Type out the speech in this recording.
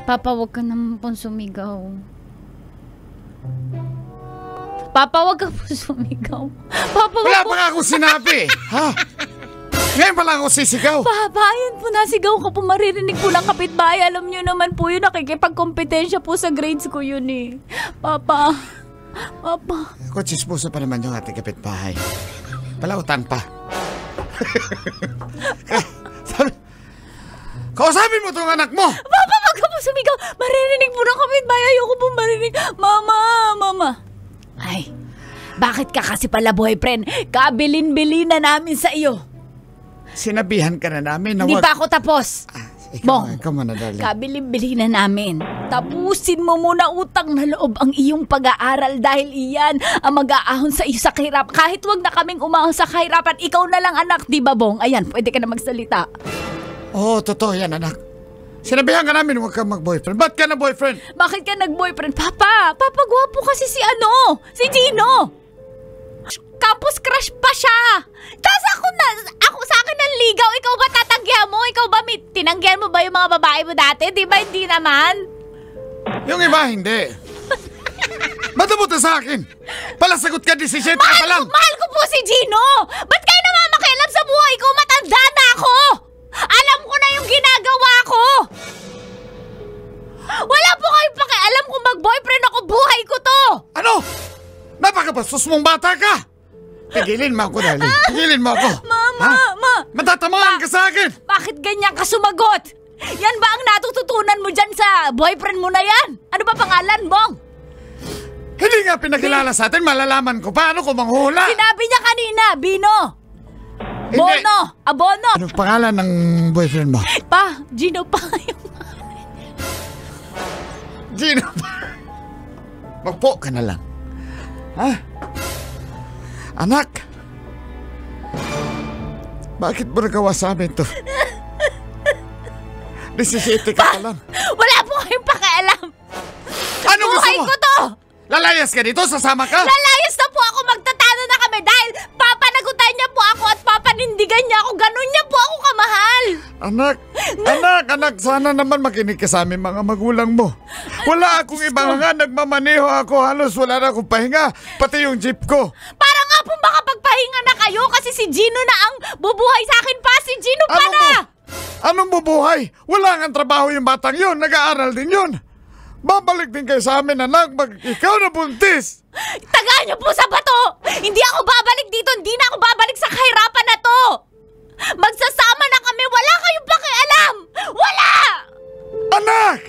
Papa, wag ka naman pong sumigaw. Papa, wag ka pong sumigaw. Papa, wala pa nga akong sinabi. Ha? Ngayon pa lang ako sisigaw. Papa, ayun po, nasigaw ka po. Maririnig po ng kapitbahay. Alam niyo naman po yun, nakikipagkompetensya po sa grades ko yun eh. Papa. Papa. Kutsispuso pa naman yung ating kapitbahay. Palautan pa. Kausapin mo itong anak mo! Papa, wag ka po sumigaw! Maririnig po ng kapitbahay. Ayoko po marinig. Mama. Ay, bakit ka kasi pala boyfriend? Kabilin-bilin na namin sa iyo. Sinabihan ka na namin na Hindi pa ako tapos. Bong, ikaw muna, darling. Kabilin-bili na namin. Tapusin mo muna utang na loob ang iyong pag-aaral dahil iyan ang mag-aahon sa iyo sa kahirapan. Kahit wag na kaming umahon sa kahirapan, ikaw na lang anak, di ba Bong? Ayan, pwede ka na magsalita. Oo, totoo yan anak. Sinabihan ka namin huwag ka mag-boyfriend. Ba't ka na boyfriend? Bakit ka nag-boyfriend? Papa gwapo kasi si Gino. Campus crush pa siya. Tapos ako sa akin ng ligaw. Ikaw ba tatanggihan mo? Ikaw ba tinanggihan mo ba yung mga babae mo dati? Di ba hindi naman? Yung iba hindi. Ba't nabuta sa akin? Palasagot ka 17 ka pa lang. Mahal ko po si Gino. Ba't kayo namamakialam sa buhay ko? Matanda na ako. Alam ko na yung ginagawa ko. Wala po kayong pakialam kung mag-boyfriend ako. Buhay ko to. Ano? Napakabastos mong bata ka. Tigilin mo ako, darling. Tigilin mo ako. Mama. Matatamaan ka sa akin. Bakit ganyan ka sumagot? Yan ba ang natututunan mo dyan sa boyfriend mo na yan? Ano ba pangalan, Bong? Hindi nga pinakilala sa atin. Malalaman ko paano ko manghula. Sinabi niya kanina, Bino. Hindi. Bono. Abono. Anong pangalan ng boyfriend mo? Pa, Gino pa yung... Gino pa. Magpo ka na lang. Ha? Anak, bakit mo nagawa sa amin to? 17 ka pa lang. Wala po kayong pakialam. Ano gusto Buhay mo? ko to. Lalayas ka dito? Sasama ka? Lalayas na po ako. Magtatalo na kami dahil papanagutan niya po ako at papanindigan niya ako. Ganun niya po ako kamahal. Anak, sana naman makinig ka sa amin mga magulang mo. Wala akong ibang nga, nagmamaneho ako. Halos wala na akong pahinga. Pati yung jeep ko. Para nga po makapagpahinga na kayo kasi si Gino na ang bubuhay sa akin pa. Si Gino pa Ano na. mo? Anong bubuhay? Wala nga trabaho yung batang yun. Nag-aaral din yun. Babalik din kayo sa amin, anak. Ikaw na buntis. Tagaan niyo po sa bato. Hindi ako babalik dito. Hindi na ako babalik sa kahirapan na to. Magsasama na kami. Wala kayong pakialam. Wala! Anak!